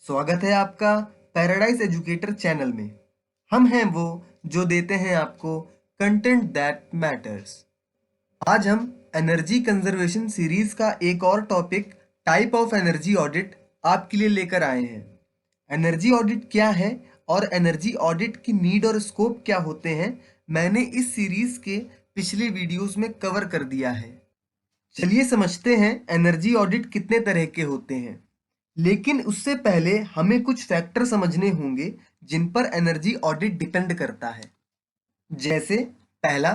स्वागत है आपका पैराडाइज एजुकेटर चैनल में। हम हैं वो जो देते हैं आपको कंटेंट दैट मैटर्स। आज हम एनर्जी कंजर्वेशन सीरीज का एक और topic type of energy audit आपके लिए लेकर आए हैं। एनर्जी ऑडिट क्या है और एनर्जी ऑडिट की नीड और स्कोप क्या होते हैं, मैंने इस सीरीज के पिछले वीडियोस में कवर कर दिया है। चलिए समझते हैं एनर्जी ऑडिट कितने तरह के होते हैं। लेकिन उससे पहले हमें कुछ फैक्टर समझने होंगे जिन पर एनर्जी ऑडिट डिपेंड करता है। जैसे पहला,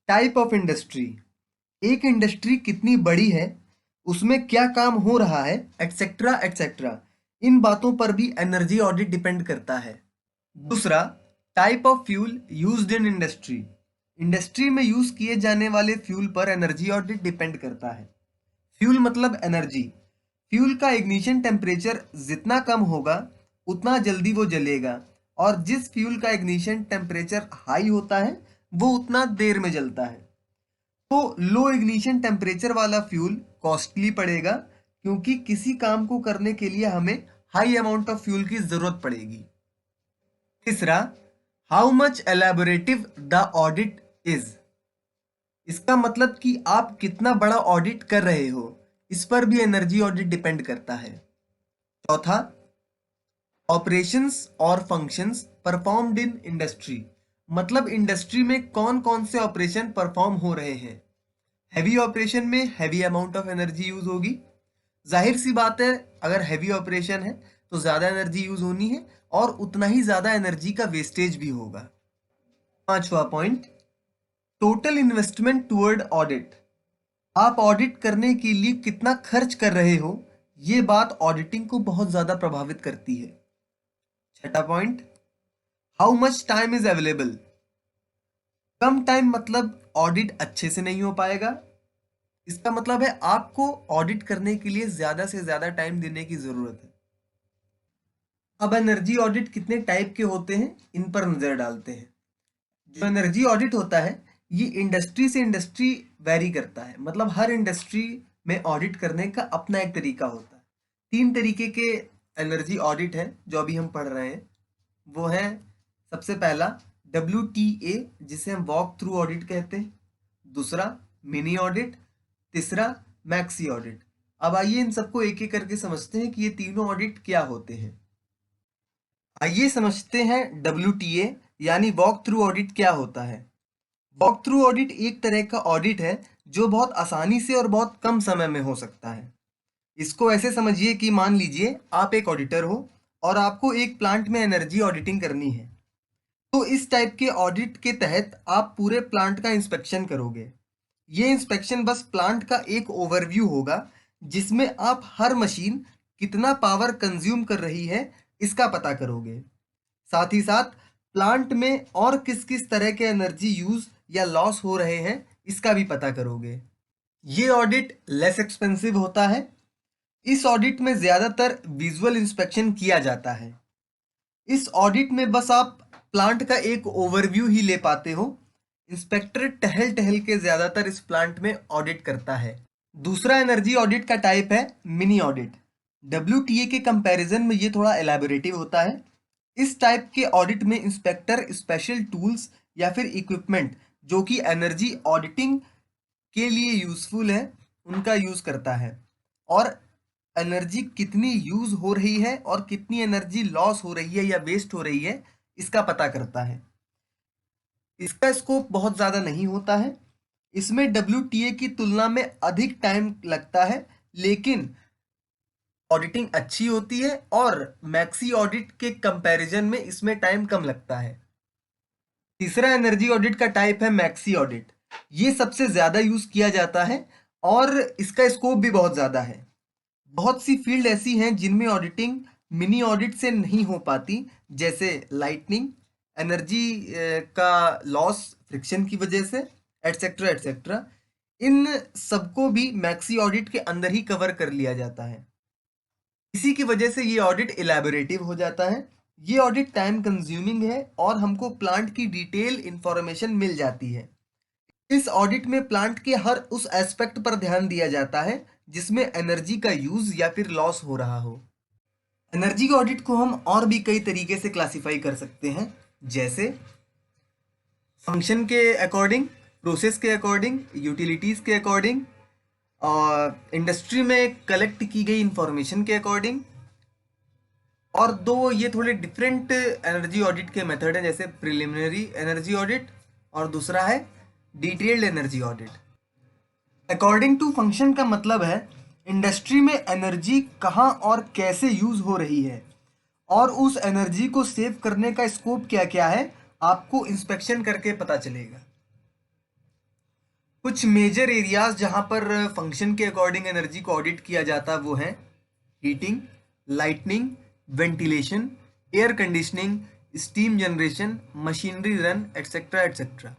टाइप ऑफ इंडस्ट्री। एक इंडस्ट्री कितनी बड़ी है, उसमें क्या काम हो रहा है, एटसेट्रा एटसेट्रा। इन बातों पर भी एनर्जी ऑडिट डिपेंड करता है। दूसरा, type of fuel used in industry. Industry में यूज किए जाने वाले फ्यूल पर एनर्जी ऑडिट डिपेंड करता है। फ्यूल मतलब एनर्जी। फ्यूल का इग्निशन टेम्परेचर जितना कम होगा उतना जल्दी वो जलेगा, और जिस फ्यूल का इग्निशन टेम्परेचर हाई होता है वो उतना देर में जलता है। तो लो इग्निशन टेम्परेचर वाला फ्यूल कॉस्टली पड़ेगा, क्योंकि किसी काम को करने के लिए हमें हाई अमाउंट ऑफ फ्यूल की जरूरत पड़ेगी। तीसरा, how much elaborative the audit is. इसका मतलब कि आप कितना बड़ा ऑडिट कर रहे हो, इस पर भी एनर्जी ऑडिट डिपेंड करता है। चौथा, ऑपरेशंस और फंक्शंस परफॉर्म्ड इन इंडस्ट्री। मतलब इंडस्ट्री में कौन कौन से ऑपरेशन परफॉर्म हो रहे हैं। हैवी ऑपरेशन में heavy amount of energy use होगी। जाहिर सी बात है, अगर हैवी ऑपरेशन है तो ज़्यादा एनर्जी यूज होनी है और उतना ही ज़्यादा एनर्जी का वेस्टेज भी होगा। पांचवा point, total investment toward audit. आप ऑडिट करने के लिए कितना खर्च कर रहे हो, ये बात ऑडिटिंग को बहुत ज़्यादा प्रभावित करती है। छठा point, how much time is available. Come time मतलब ऑडिट अच्छे से नहीं हो पाएगा। इसका मतलब है आपको ऑडिट करने के लिए ज़्यादा से ज़्यादा टाइम देने की ज़रूरत है। अब एनर्जी ऑडिट कितने टाइप के होते हैं, इन पर नज़र डालते हैं। जो एनर्जी ऑडिट होता है ये इंडस्ट्री से इंडस्ट्री वेरी करता है। मतलब हर इंडस्ट्री में ऑडिट करने का अपना एक तरीका होता है। तीन तरीके के एनर्जी ऑडिट हैं जो अभी हम पढ़ रहे हैं। वो है, सबसे पहला WTA, जिसे हम वॉक थ्रू ऑडिट कहते हैं। दूसरा मिनी ऑडिट। तीसरा मैक्सी ऑडिट। अब आइए इन सबको एक एक करके समझते हैं कि ये तीनों ऑडिट क्या होते हैं। आइए समझते हैं WTA यानी वॉक थ्रू ऑडिट क्या होता है। वॉक थ्रू ऑडिट एक तरह का ऑडिट है जो बहुत आसानी से और बहुत कम समय में हो सकता है। इसको ऐसे समझिए कि मान लीजिए आप एक ऑडिटर हो और आपको एक प्लांट में एनर्जी ऑडिटिंग करनी है। तो इस टाइप के ऑडिट के तहत आप पूरे प्लांट का इंस्पेक्शन करोगे। ये इंस्पेक्शन बस प्लांट का एक ओवरव्यू होगा, जिसमें आप हर मशीन कितना पावर कंज्यूम कर रही है इसका पता करोगे। साथ ही साथ प्लांट में और किस किस तरह के एनर्जी यूज या लॉस हो रहे हैं इसका भी पता करोगे। ये ऑडिट लेस एक्सपेंसिव होता है। इस ऑडिट में ज़्यादातर विजुअल इंस्पेक्शन किया जाता है। इस ऑडिट में बस आप प्लांट का एक ओवरव्यू ही ले पाते हो। इंस्पेक्टर टहल टहल के ज़्यादातर इस प्लांट में ऑडिट करता है। दूसरा एनर्जी ऑडिट का टाइप है मिनी ऑडिट। WTA के कंपैरिजन में ये थोड़ा एलैबोरेटिव होता है। इस टाइप के ऑडिट में इंस्पेक्टर स्पेशल टूल्स या फिर इक्विपमेंट जो कि एनर्जी ऑडिटिंग के लिए यूजफुल है उनका यूज करता है, और एनर्जी कितनी यूज हो रही है और कितनी एनर्जी लॉस हो रही है या वेस्ट हो रही है इसका पता करता है। इसका स्कोप बहुत ज़्यादा नहीं होता है। इसमें WTA की तुलना में अधिक टाइम लगता है, लेकिन ऑडिटिंग अच्छी होती है और मैक्सी ऑडिट के कंपैरिजन में इसमें टाइम कम लगता है। तीसरा एनर्जी ऑडिट का टाइप है मैक्सी ऑडिट। ये सबसे ज़्यादा यूज़ किया जाता है और इसका स्कोप भी बहुत ज़्यादा है। बहुत सी फील्ड ऐसी हैं जिनमें ऑडिटिंग मिनी ऑडिट से नहीं हो पाती, जैसे लाइटनिंग, एनर्जी का लॉस फ्रिक्शन की वजह से, एटसेट्रा एटसेट्रा। इन सबको भी मैक्सी ऑडिट के अंदर ही कवर कर लिया जाता है। इसी की वजह से ये ऑडिट इलैबोरेटिव हो जाता है। ये ऑडिट टाइम कंज्यूमिंग है और हमको प्लांट की डिटेल इंफॉर्मेशन मिल जाती है। इस ऑडिट में प्लांट के हर उस एस्पेक्ट पर ध्यान दिया जाता है जिसमें एनर्जी का यूज या फिर लॉस हो रहा हो। एनर्जी ऑडिट को हम और भी कई तरीके से क्लासिफाई कर सकते हैं, जैसे फंक्शन के अकॉर्डिंग, प्रोसेस के अकॉर्डिंग, यूटिलिटीज़ के अकॉर्डिंग, और इंडस्ट्री में कलेक्ट की गई इंफॉर्मेशन के अकॉर्डिंग। और दो ये थोड़े डिफरेंट एनर्जी ऑडिट के मेथड हैं, जैसे प्रिलिमिनरी एनर्जी ऑडिट और दूसरा है detailed energy audit. According to function का मतलब है इंडस्ट्री में एनर्जी कहाँ और कैसे यूज हो रही है, और उस एनर्जी को सेव करने का स्कोप क्या क्या है, आपको इंस्पेक्शन करके पता चलेगा। कुछ मेजर एरियाज जहां पर फंक्शन के अकॉर्डिंग एनर्जी को ऑडिट किया जाता वो है heating, lightning, ventilation, air conditioning, steam generation, machinery run, etcetera etcetera.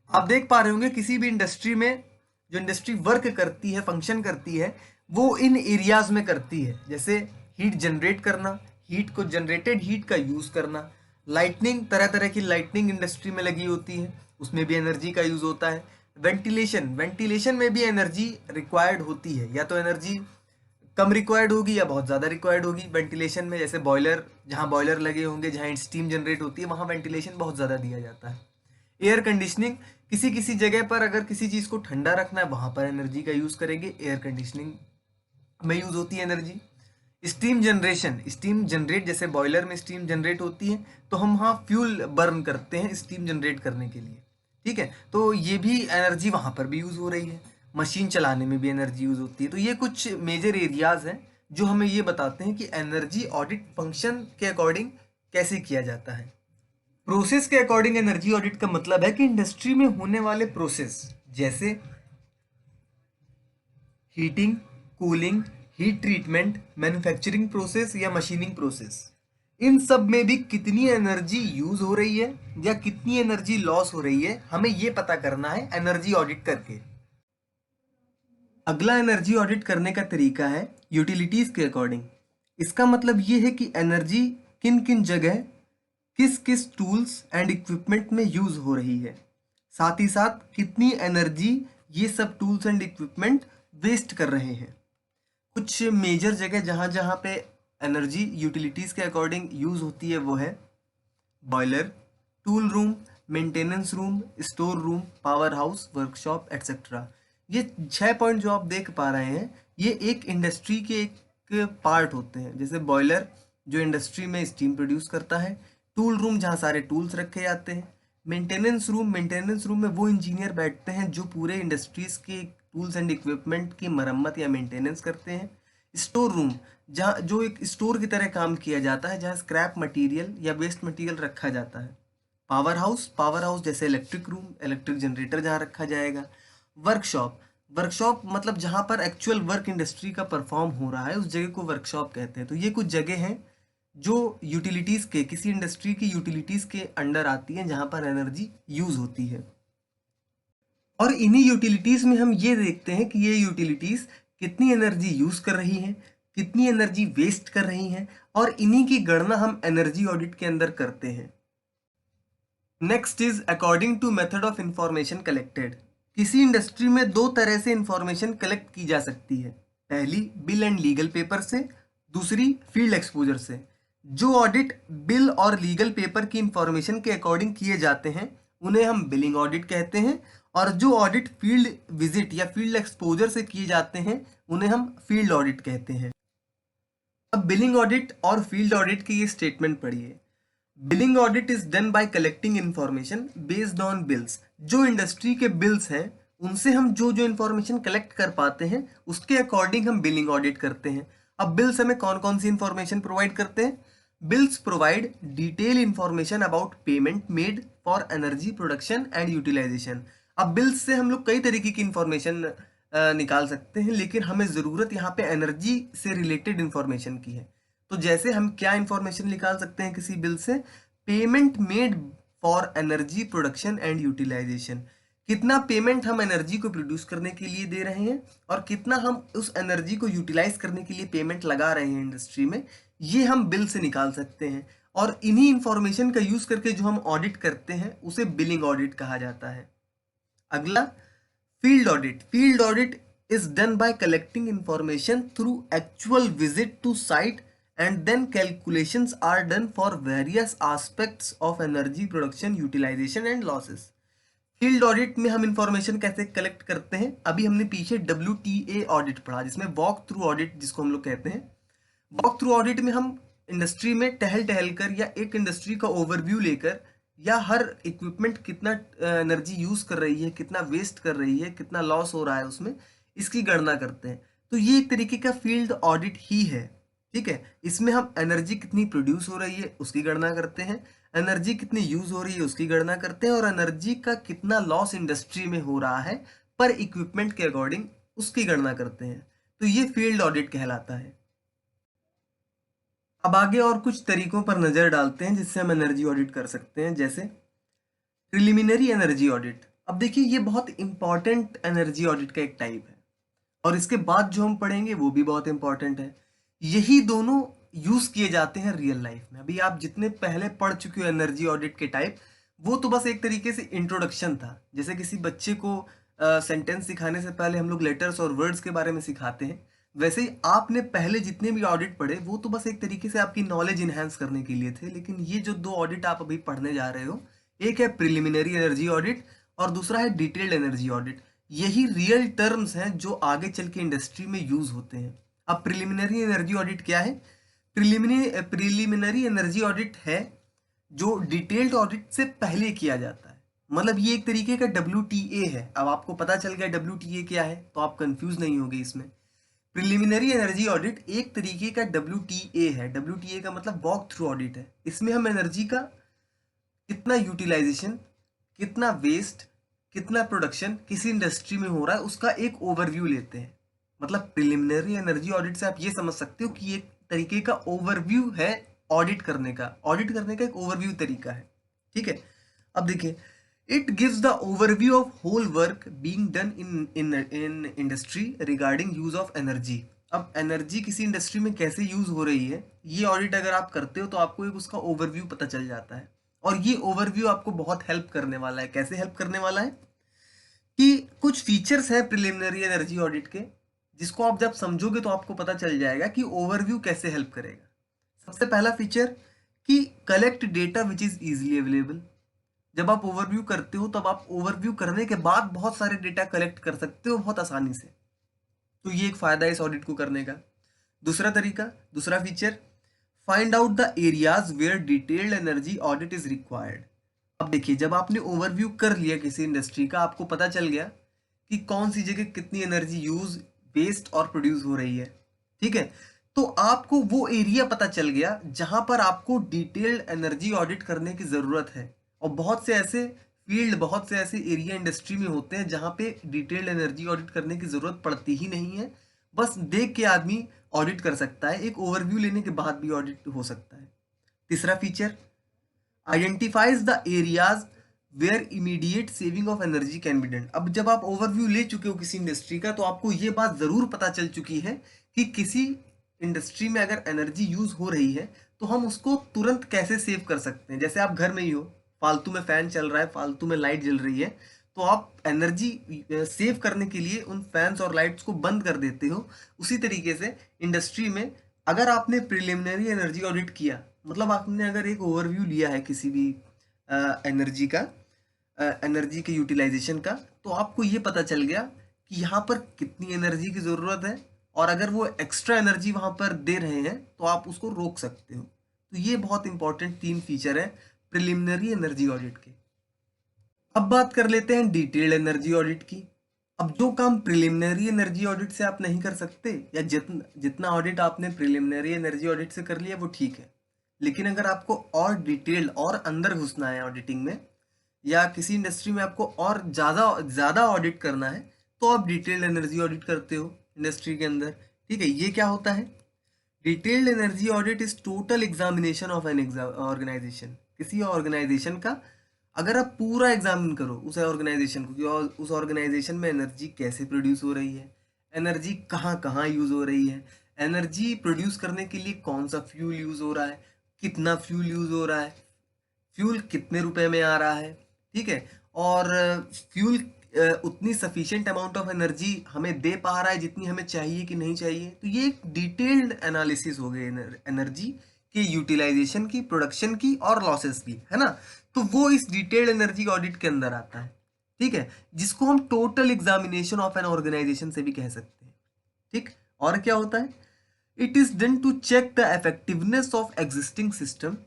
आप देख पा रहे होंगे किसी भी इंडस्ट्री में जो इंडस्ट्री वर्क करती है, फंक्शन करती है, वो इन एरियाज में करती है, जैसे हीट जनरेट करना, हीट को जनरेटेड हीट का यूज करना, लाइटनिंग, तरह तरह की लाइटनिंग इंडस्ट्री में लगी होती है, उसमें भी एनर्जी का यूज होता है। वेंटिलेशन, वेंटिलेशन में भी एनर्जी रिक्वायर्ड होती है, या तो एनर्जी कम रिक्वायर्ड होगी या बहुत ज़्यादा रिक्वायर्ड होगी वेंटिलेशन में, जैसे बॉयलर, जहाँ बॉयलर लगे होंगे, जहाँ स्टीम जनरेट होती है, वहाँ वेंटिलेशन बहुत ज़्यादा दिया जाता है। एयर कंडीशनिंग, किसी किसी जगह पर अगर किसी चीज़ को ठंडा रखना है वहाँ पर एनर्जी का यूज़ करेंगे, एयर कंडीशनिंग में यूज़ होती है energy. Steam generation, steam generate, जैसे बॉयलर में स्टीम जनरेट होती है तो हम वहाँ फ्यूल बर्न करते हैं स्टीम जनरेट करने के लिए, ठीक है, तो ये भी एनर्जी वहाँ पर भी यूज़ हो रही है। मशीन चलाने में भी एनर्जी यूज़ होती है। तो ये कुछ मेजर एरियाज हैं जो हमें ये बताते हैं कि एनर्जी ऑडिट फंक्शन के अकॉर्डिंग कैसे किया जाता है। प्रोसेस के अकॉर्डिंग एनर्जी ऑडिट का मतलब है कि इंडस्ट्री में होने वाले प्रोसेस, जैसे heating, cooling, heat treatment, manufacturing process या मशीनिंग प्रोसेस, इन सब में भी कितनी एनर्जी यूज हो रही है या कितनी एनर्जी लॉस हो रही है, हमें ये पता करना है एनर्जी ऑडिट करके। अगला एनर्जी ऑडिट करने का तरीका है यूटिलिटीज के अकॉर्डिंग। इसका मतलब ये है कि एनर्जी किन किन जगह, किस किस टूल्स एंड इक्विपमेंट में यूज हो रही है, साथ ही साथ कितनी एनर्जी ये सब टूल्स एंड इक्विपमेंट वेस्ट कर रहे हैं। कुछ मेजर जगह जहाँ जहाँ पे एनर्जी यूटिलिटीज़ के अकॉर्डिंग यूज़ होती है वो है boiler, tool room, maintenance room, store room, power house, workshop etcetera. ये 6 पॉइंट जो आप देख पा रहे हैं ये एक इंडस्ट्री के एक पार्ट होते हैं, जैसे बॉयलर जो इंडस्ट्री में स्टीम प्रोड्यूस करता है, टूल रूम जहाँ सारे टूल्स रखे जाते हैं, मेंटेनेंस रूम, मेंटेनेंस रूम में वो इंजीनियर बैठते हैं जो पूरे इंडस्ट्रीज के टूल्स एंड इक्विपमेंट की मरम्मत या मेंटेनेंस करते हैं, स्टोर रूम जहाँ जो एक स्टोर की तरह काम किया जाता है, जहाँ स्क्रैप मटेरियल या वेस्ट मटेरियल रखा जाता है, पावर हाउस, पावर हाउस जैसे इलेक्ट्रिक रूम, इलेक्ट्रिक जनरेटर जहाँ रखा जाएगा, वर्कशॉप, वर्कशॉप मतलब जहाँ पर एक्चुअल वर्क इंडस्ट्री का परफॉर्म हो रहा है उस जगह को वर्कशॉप कहते हैं। तो ये कुछ जगह हैं जो यूटिलिटीज़ के, किसी इंडस्ट्री की यूटिलिटीज़ के अंडर आती हैं जहाँ पर एनर्जी यूज़ होती है। और इन्हीं यूटिलिटीज़ में हम ये देखते हैं कि ये यूटिलिटीज़ कितनी एनर्जी यूज़ कर रही हैं, कितनी एनर्जी वेस्ट कर रही हैं, और इन्हीं की गणना हम एनर्जी ऑडिट के अंदर करते हैं। Next is according to method of information collected. किसी इंडस्ट्री में दो तरह से इंफॉर्मेशन कलेक्ट की जा सकती है, पहली बिल एंड लीगल पेपर से, दूसरी फील्ड एक्सपोजर से। जो ऑडिट बिल और लीगल पेपर की इंफॉर्मेशन के अकॉर्डिंग किए जाते हैं उन्हें हम बिलिंग ऑडिट कहते हैं, और जो ऑडिट फील्ड विजिट या फील्ड एक्सपोजर से किए जाते हैं उन्हें हम फील्ड ऑडिट कहते हैं। अब बिलिंग ऑडिट और फील्ड ऑडिट की ये स्टेटमेंट पढ़िए। Billing audit is done by collecting information based on bills. जो इंडस्ट्री के बिल्स हैं उनसे हम जो जो इंफॉर्मेशन कलेक्ट कर पाते हैं उसके अकॉर्डिंग हम बिलिंग ऑडिट करते हैं। अब बिल्स हमें कौन कौन सी इंफॉर्मेशन प्रोवाइड करते हैं? Bills provide detail information about payment made for energy production and utilisation. अब बिल्स से हम लोग कई तरीके की इंफॉर्मेशन निकाल सकते हैं, लेकिन हमें ज़रूरत यहाँ पे एनर्जी से रिलेटेड इंफॉर्मेशन की है। तो जैसे हम क्या इंफॉर्मेशन निकाल सकते हैं किसी बिल से? Payment made for energy production and utilisation. कितना पेमेंट हम एनर्जी को प्रोड्यूस करने के लिए दे रहे हैं और कितना हम उस एनर्जी को यूटिलाइज करने के लिए पेमेंट लगा रहे हैं इंडस्ट्री में, ये हम बिल से निकाल सकते हैं। और इन्हीं इंफॉर्मेशन का यूज करके जो हम ऑडिट करते हैं उसे बिलिंग ऑडिट कहा जाता है। अगला field audit. Field audit is done by collecting information through actual visit to site and then calculations are done for various aspects of energy production, utilization and losses. Field audit में हम information कैसे collect करते हैं, अभी हमने पीछे WTA audit पढ़ा, जिसमें वॉक थ्रू ऑडिट जिसको हम लोग कहते हैं। वॉक थ्रू ऑडिट में हम इंडस्ट्री में टहल टहल कर या एक इंडस्ट्री का ओवरव्यू लेकर या हर इक्विपमेंट कितना एनर्जी यूज कर रही है, कितना वेस्ट कर रही है, कितना लॉस हो रहा है उसमें, इसकी गणना करते हैं। तो ये एक तरीके का फील्ड ऑडिट ही है, ठीक है। इसमें हम एनर्जी कितनी प्रोड्यूस हो रही है उसकी गणना करते हैं, एनर्जी कितनी यूज हो रही है उसकी गणना करते हैं, और एनर्जी का कितना लॉस इंडस्ट्री में हो रहा है पर इक्विपमेंट के अकॉर्डिंग उसकी गणना करते हैं। तो ये फील्ड ऑडिट कहलाता है। अब आगे और कुछ तरीकों पर नजर डालते हैं जिससे हम एनर्जी ऑडिट कर सकते हैं, जैसे प्रिलिमिनरी एनर्जी ऑडिट। अब देखिए ये बहुत इंपॉर्टेंट एनर्जी ऑडिट का एक टाइप है, और इसके बाद जो हम पढ़ेंगे वो भी बहुत इंपॉर्टेंट है। यही दोनों यूज किए जाते हैं रियल लाइफ में। अभी आप जितने पहले पढ़ चुके हो एनर्जी ऑडिट के टाइप, वो तो बस एक तरीके से इंट्रोडक्शन था। जैसे किसी बच्चे को सेंटेंस सिखाने से पहले हम लोग लेटर्स और वर्ड्स के बारे में सिखाते हैं, वैसे ही आपने पहले जितने भी ऑडिट पढ़े वो तो बस एक तरीके से आपकी नॉलेज इन्हेंस करने के लिए थे। लेकिन ये जो दो ऑडिट आप अभी पढ़ने जा रहे हो, एक है प्रिलिमिनरी एनर्जी ऑडिट और दूसरा है डिटेल्ड एनर्जी ऑडिट। यही रियल टर्म्स हैं जो आगे चल के इंडस्ट्री में यूज होते हैं। अब प्रिलिमिनरी एनर्जी ऑडिट क्या है? प्रिलिमिनरी एनर्जी ऑडिट है जो डिटेल्ड ऑडिट से पहले किया जाता है। मतलब ये एक तरीके का WTA है। अब आपको पता चल गया WTA क्या है, तो आप कंफ्यूज नहीं होंगे इसमें। प्रिलिमिनरी एनर्जी ऑडिट एक तरीके का WTA है। WTA का मतलब वॉक थ्रू ऑडिट है। इसमें हम एनर्जी का कितना यूटिलाइजेशन, कितना वेस्ट, कितना प्रोडक्शन किसी इंडस्ट्री में हो रहा है उसका एक ओवरव्यू लेते हैं। मतलब प्रिलिमिनरी एनर्जी ऑडिट से आप ये समझ सकते हो कि एक तरीके का ओवरव्यू है ऑडिट करने का। ऑडिट करने का एक ओवरव्यू तरीका है, ठीक है। अब देखिए, it gives the overview of whole work being done in industry regarding use of energy. अब एनर्जी किसी इंडस्ट्री में कैसे यूज हो रही है, ये ऑडिट अगर आप करते हो तो आपको एक उसका ओवरव्यू पता चल जाता है। और ये ओवरव्यू आपको बहुत हेल्प करने वाला है। कैसे हेल्प करने वाला है कि कुछ फीचर्स है प्रिलिमिनरी एनर्जी ऑडिट के, जिसको आप जब समझोगे तो आपको पता चल जाएगा कि ओवरव्यू कैसे हेल्प करेगा। सबसे पहला फीचर कि collect data which is easily available. जब आप ओवरव्यू करते हो तब आप ओवरव्यू करने के बाद बहुत सारे डेटा कलेक्ट कर सकते हो बहुत आसानी से। तो ये एक फायदा है इस ऑडिट को करने का। दूसरा feature, find out the areas where detailed energy audit is required. अब देखिए, जब आपने ओवरव्यू कर लिया किसी इंडस्ट्री का, आपको पता चल गया कि कौन सी जगह कितनी एनर्जी यूज, वेस्ट और प्रोड्यूस हो रही है, ठीक है। तो आपको वो एरिया पता चल गया जहां पर आपको डिटेल्ड एनर्जी ऑडिट करने की जरूरत है। और बहुत से ऐसे एरिया इंडस्ट्री में होते हैं जहां पे डिटेल्ड एनर्जी ऑडिट करने की जरूरत पड़ती ही नहीं है। बस देख के आदमी ऑडिट कर सकता है, एक ओवरव्यू लेने के बाद भी ऑडिट हो सकता है। तीसरा feature, identifies the areas where immediate saving of energy can be done. अब जब आप ओवरव्यू ले चुके हो किसी इंडस्ट्री का, तो आपको ये बात जरूर पता चल चुकी है कि किसी इंडस्ट्री में अगर एनर्जी यूज हो रही है तो हम उसको तुरंत कैसे सेव कर सकते हैं। जैसे आप घर में ही हो, फालतू में फैन चल रहा है, फालतू में लाइट जल रही है, तो आप एनर्जी सेव करने के लिए उन फैंस और लाइट्स को बंद कर देते हो। उसी तरीके से इंडस्ट्री में अगर आपने प्रिलिमिनरी एनर्जी ऑडिट किया, मतलब आपने अगर एक ओवरव्यू लिया है किसी भी एनर्जी का, एनर्जी के यूटिलाइजेशन का, तो आपको ये पता चल गया कि यहाँ पर कितनी एनर्जी की ज़रूरत है, और अगर वो एक्स्ट्रा एनर्जी वहाँ पर दे रहे हैं तो आप उसको रोक सकते हो। तो ये बहुत इंपॉर्टेंट 3 फीचर है प्रिलिमिनरी एनर्जी ऑडिट के। अब बात कर लेते हैं डिटेल्ड एनर्जी ऑडिट की। अब जो काम प्रिलिमिनरी एनर्जी ऑडिट से आप नहीं कर सकते, या जितना ऑडिट आपने प्रिलिमिनरी एनर्जी ऑडिट से कर लिया वो ठीक है, लेकिन अगर आपको और डिटेल्ड और अंदर घुसना है ऑडिटिंग में, या किसी इंडस्ट्री में आपको और ज़्यादा ऑडिट करना है, तो आप डिटेल्ड एनर्जी ऑडिट करते हो इंडस्ट्री के अंदर, ठीक है। ये क्या होता है? Detailed energy audit is total examination of an organisation. किसी ऑर्गेनाइजेशन का अगर आप पूरा एग्जामिन करो उस ऑर्गेनाइजेशन को, कि उस ऑर्गेनाइजेशन में एनर्जी कैसे प्रोड्यूस हो रही है, एनर्जी कहाँ कहाँ यूज हो रही है, एनर्जी प्रोड्यूस करने के लिए कौन सा फ्यूल यूज हो रहा है, कितना फ्यूल यूज हो रहा है, फ्यूल कितने रुपए में आ रहा है, ठीक है। और फ्यूल उतनी सफिशिएंट अमाउंट ऑफ एनर्जी हमें दे पा रहा है जितनी हमें चाहिए कि नहीं चाहिए। तो ये एक डिटेल्ड एनालिसिस हो गई एनर्जी के यूटिलाइजेशन की, प्रोडक्शन की और लॉसेस की, है ना। तो वो इस डिटेल्ड एनर्जी ऑडिट के अंदर आता है, ठीक है, जिसको हम total examination of an organisation से भी कह सकते हैं, ठीक। और क्या होता है, it is done to check the effectiveness of existing system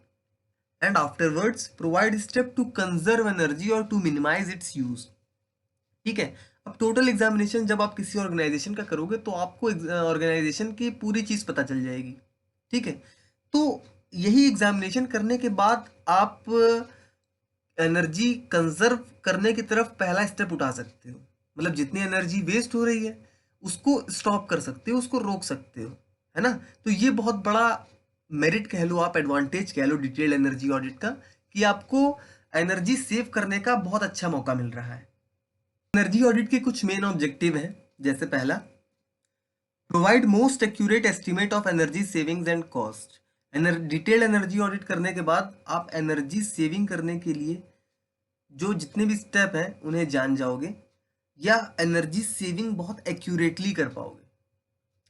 and afterwards provide step to conserve energy और टू मिनिमाइज इट्स यूज, ठीक है। अब टोटल एग्जामिनेशन जब आप किसी ऑर्गेनाइजेशन का करोगे तो आपको ऑर्गेनाइजेशन की पूरी चीज पता चल जाएगी, ठीक है। तो यही एग्जामिनेशन करने के बाद आप एनर्जी कंजर्व करने की तरफ पहला स्टेप उठा सकते हो। मतलब जितनी एनर्जी वेस्ट हो रही है उसको स्टॉप कर सकते हो, उसको रोक सकते हो, है ना। तो ये बहुत बड़ा मेरिट कह लो आप, एडवांटेज कह लो डिटेल एनर्जी ऑडिट का, कि आपको एनर्जी सेव करने का बहुत अच्छा मौका मिल रहा है। एनर्जी ऑडिट के कुछ मेन ऑब्जेक्टिव हैं, जैसे पहला, provide most accurate estimate of energy savings and cost. Detail energy audit करने के बाद आप एनर्जी सेविंग करने के लिए जो जितने भी स्टेप हैं उन्हें जान जाओगे, या एनर्जी सेविंग बहुत एक्यूरेटली कर पाओगे,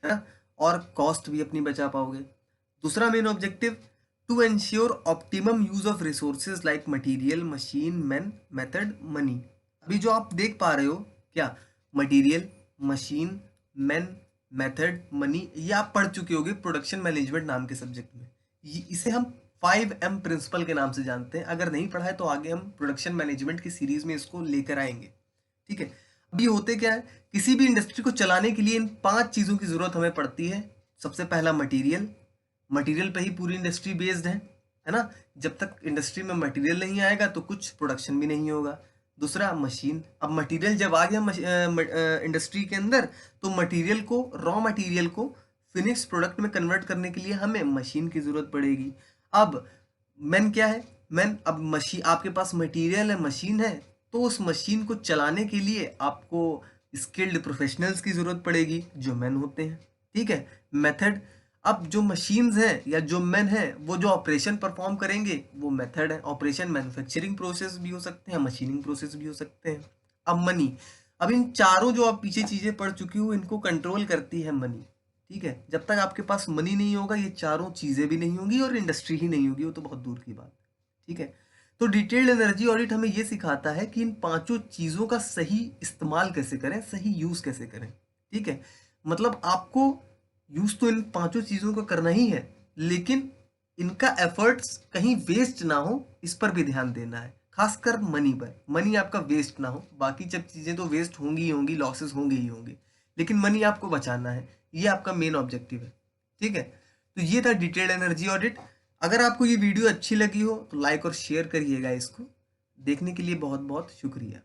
है ना, और कॉस्ट भी अपनी बचा पाओगे। दूसरा main objective, to ensure optimum use of resources like material, machine, man, method, money. अभी जो आप देख पा रहे हो क्या, material, machine, man, method, money, ये आप पढ़ चुके होगे प्रोडक्शन मैनेजमेंट नाम के सब्जेक्ट में। इसे हम 5M प्रिंसिपल के नाम से जानते हैं। अगर नहीं पढ़ा है तो आगे हम प्रोडक्शन मैनेजमेंट की सीरीज में इसको लेकर आएंगे, ठीक है। अब ये होते क्या है, किसी भी इंडस्ट्री को चलाने के लिए इन 5 चीज़ों की ज़रूरत हमें पड़ती है। सबसे पहला मटेरियल, मटेरियल पे ही पूरी इंडस्ट्री बेस्ड है ना। जब तक इंडस्ट्री में मटेरियल नहीं आएगा तो कुछ प्रोडक्शन भी नहीं होगा। दूसरा मशीन, अब मटेरियल जब आ गया इंडस्ट्री के अंदर तो मटेरियल को, रॉ मटेरियल को फिनिश प्रोडक्ट में कन्वर्ट करने के लिए हमें मशीन की ज़रूरत पड़ेगी। अब मैन क्या है, मैन, अब मशीन, आपके पास मटेरियल है, मशीन है, तो उस मशीन को चलाने के लिए आपको स्किल्ड प्रोफेशनल्स की ज़रूरत पड़ेगी जो मैन होते हैं, ठीक है। मेथड, अब जो मशीन्स हैं या जो मैन हैं वो जो ऑपरेशन परफॉर्म करेंगे वो मेथड है। ऑपरेशन मैन्युफैक्चरिंग प्रोसेस भी हो सकते हैं, मशीनिंग प्रोसेस भी हो सकते हैं। अब मनी, अब इन चारों जो आप पीछे चीज़ें पढ़ चुकी हो इनको कंट्रोल करती है मनी, ठीक है। जब तक आपके पास मनी नहीं होगा ये चारों चीज़ें भी नहीं होंगी और इंडस्ट्री ही नहीं होगी, वो तो बहुत दूर की बात है, ठीक है। तो डिटेल्ड एनर्जी ऑडिट हमें ये सिखाता है कि इन 5 चीज़ों का सही इस्तेमाल कैसे करें, सही यूज़ कैसे करें, ठीक है। मतलब आपको यूज़ तो इन 5 चीज़ों का करना ही है, लेकिन इनका एफर्ट्स कहीं वेस्ट ना हो इस पर भी ध्यान देना है, खासकर मनी पर। मनी आपका वेस्ट ना हो, बाकी जब चीज़ें तो वेस्ट होंगी ही होंगी, लॉसेस होंगे ही होंगे, लेकिन मनी आपको बचाना है, ये आपका मेन ऑब्जेक्टिव है, ठीक है। तो ये था डिटेल्ड एनर्जी ऑडिट। अगर आपको ये वीडियो अच्छी लगी हो तो लाइक और शेयर करिएगा इसको। देखने के लिए बहुत बहुत शुक्रिया।